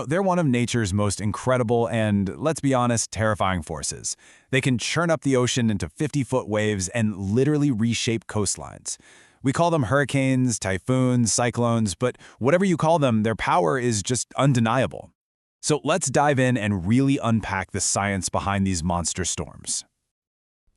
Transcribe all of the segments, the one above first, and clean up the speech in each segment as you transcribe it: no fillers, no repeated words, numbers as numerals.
They're one of nature's most incredible and, let's be honest, terrifying forces. They can churn up the ocean into 50-foot waves and literally reshape coastlines. We call them hurricanes, typhoons, cyclones, but whatever you call them, their power is just undeniable. So let's dive in and really unpack the science behind these monster storms.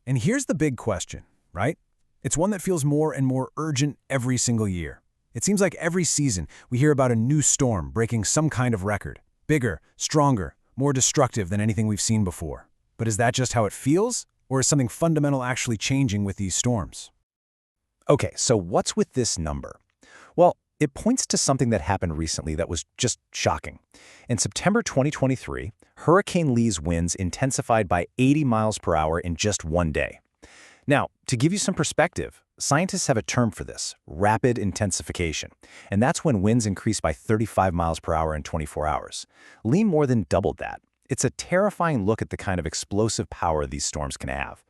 And here's the big question, right? It's one that feels more and more urgent every single year. It seems like every season we hear about a new storm breaking some kind of record. Bigger, stronger, more destructive than anything we've seen before. But is that just how it feels? Or is something fundamental actually changing with these storms? Okay, so what's with this number? Well, it points to something that happened recently that was just shocking. In September 2023, Hurricane Lee's winds intensified by 80 miles per hour in just one day. Now, to give you some perspective, scientists have a term for this, rapid intensification, and that's when winds increase by 35 miles per hour in 24 hours. Lee more than doubled that. It's a terrifying look at the kind of explosive power these storms can have.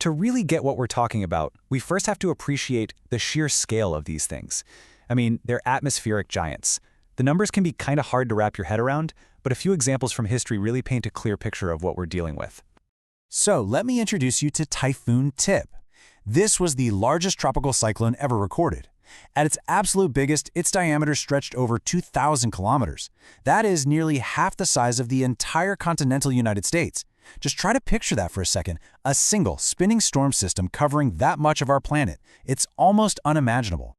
To really get what we're talking about, we first have to appreciate the sheer scale of these things. I mean, they're atmospheric giants. The numbers can be kind of hard to wrap your head around, but a few examples from history really paint a clear picture of what we're dealing with. So let me introduce you to Typhoon Tip. This was the largest tropical cyclone ever recorded. At its absolute biggest, its diameter stretched over 2,000 kilometers. That is nearly half the size of the entire continental United States. Just try to picture that for a second, a single spinning storm system covering that much of our planet. It's almost unimaginable.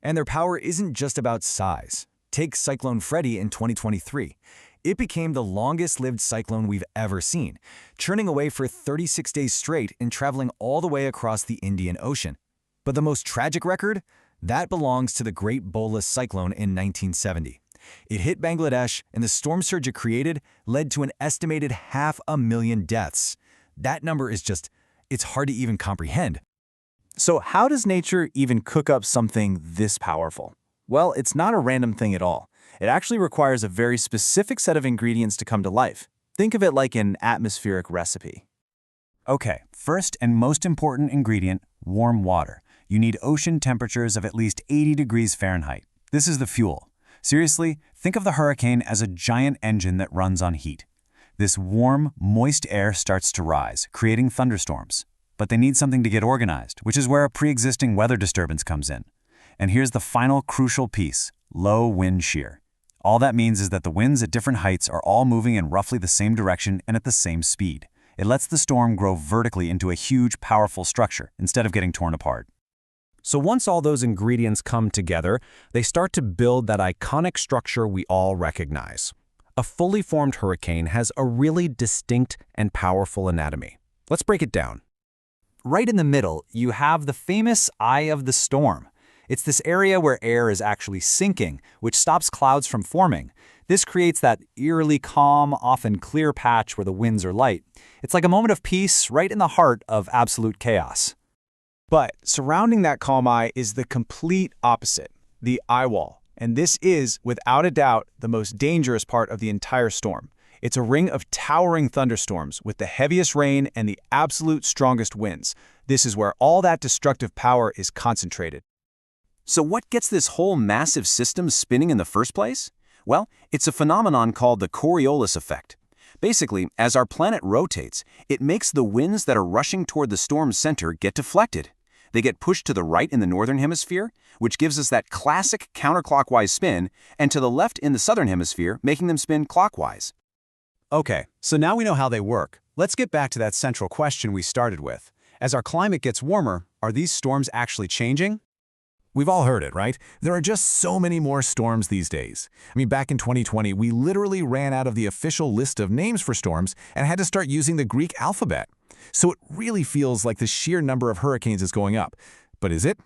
And their power isn't just about size. Take Cyclone Freddy in 2023. It became the longest-lived cyclone we've ever seen, churning away for 36 days straight and traveling all the way across the Indian Ocean. But the most tragic record? That belongs to the Great Bolas Cyclone in 1970. It hit Bangladesh, and the storm surge it created led to an estimated 500,000 deaths. That number is it's hard to even comprehend. So how does nature even cook up something this powerful? Well, it's not a random thing at all. It actually requires a very specific set of ingredients to come to life. Think of it like an atmospheric recipe. Okay, first and most important ingredient, warm water. You need ocean temperatures of at least 80 degrees Fahrenheit. This is the fuel. Seriously, think of the hurricane as a giant engine that runs on heat. This warm, moist air starts to rise, creating thunderstorms. But they need something to get organized, which is where a pre-existing weather disturbance comes in. And here's the final crucial piece, low wind shear. All that means is that the winds at different heights are all moving in roughly the same direction and at the same speed. It lets the storm grow vertically into a huge, powerful structure instead of getting torn apart. So once all those ingredients come together, they start to build that iconic structure we all recognize. A fully formed hurricane has a really distinct and powerful anatomy. Let's break it down. Right in the middle, you have the famous eye of the storm. It's this area where air is actually sinking, which stops clouds from forming. This creates that eerily calm, often clear patch where the winds are light. It's like a moment of peace right in the heart of absolute chaos. But surrounding that calm eye is the complete opposite, the eyewall. And this is, without a doubt, the most dangerous part of the entire storm. It's a ring of towering thunderstorms with the heaviest rain and the absolute strongest winds. This is where all that destructive power is concentrated. So what gets this whole massive system spinning in the first place? Well, it's a phenomenon called the Coriolis effect. Basically, as our planet rotates, it makes the winds that are rushing toward the storm's center get deflected. They get pushed to the right in the northern hemisphere, which gives us that classic counterclockwise spin, and to the left in the southern hemisphere, making them spin clockwise. Okay, so now we know how they work. Let's get back to that central question we started with. As our climate gets warmer, are these storms actually changing? We've all heard it, right? There are just so many more storms these days. I mean, back in 2020, we literally ran out of the official list of names for storms and had to start using the Greek alphabet. So it really feels like the sheer number of hurricanes is going up. But is it?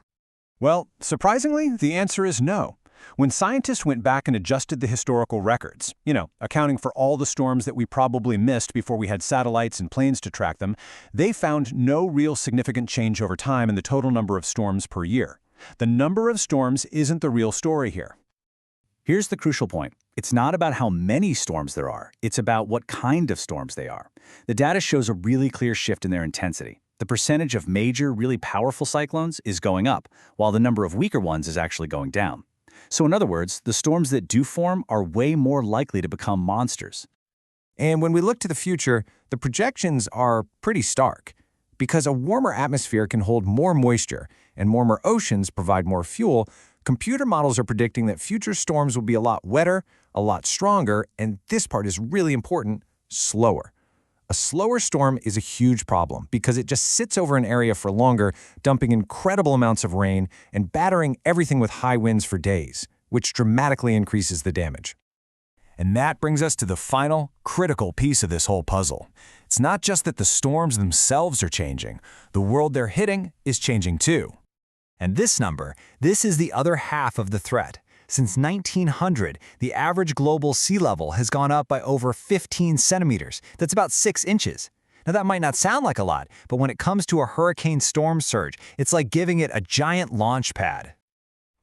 Well, surprisingly, the answer is no. When scientists went back and adjusted the historical records, accounting for all the storms that we probably missed before we had satellites and planes to track them, they found no real significant change over time in the total number of storms per year. The number of storms isn't the real story here. Here's the crucial point. It's not about how many storms there are. It's about what kind of storms they are. The data shows a really clear shift in their intensity. The percentage of major, really powerful cyclones is going up, while the number of weaker ones is actually going down. So in other words, the storms that do form are way more likely to become monsters. And when we look to the future, the projections are pretty stark. Because a warmer atmosphere can hold more moisture and warmer oceans provide more fuel, computer models are predicting that future storms will be a lot wetter, a lot stronger, and this part is really important, slower. A slower storm is a huge problem because it just sits over an area for longer, dumping incredible amounts of rain and battering everything with high winds for days, which dramatically increases the damage. And that brings us to the final, critical piece of this whole puzzle. It's not just that the storms themselves are changing, the world they're hitting is changing too. And this number, this is the other half of the threat. Since 1900, the average global sea level has gone up by over 15 centimeters. That's about 6 inches. Now that might not sound like a lot, but when it comes to a hurricane storm surge, it's like giving it a giant launch pad.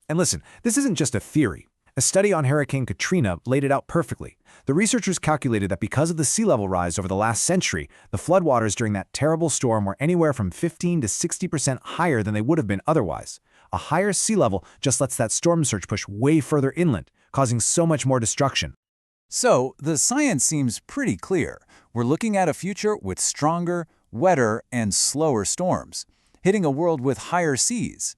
And listen, this isn't just a theory. A study on Hurricane Katrina laid it out perfectly. The researchers calculated that because of the sea level rise over the last century, the floodwaters during that terrible storm were anywhere from 15 to 60% higher than they would have been otherwise. A higher sea level just lets that storm surge push way further inland, causing so much more destruction. So, the science seems pretty clear. We're looking at a future with stronger, wetter, and slower storms, hitting a world with higher seas.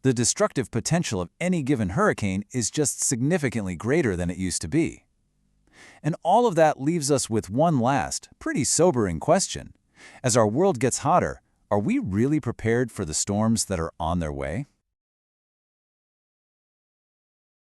The destructive potential of any given hurricane is just significantly greater than it used to be. And all of that leaves us with one last, pretty sobering question. As our world gets hotter, are we really prepared for the storms that are on their way?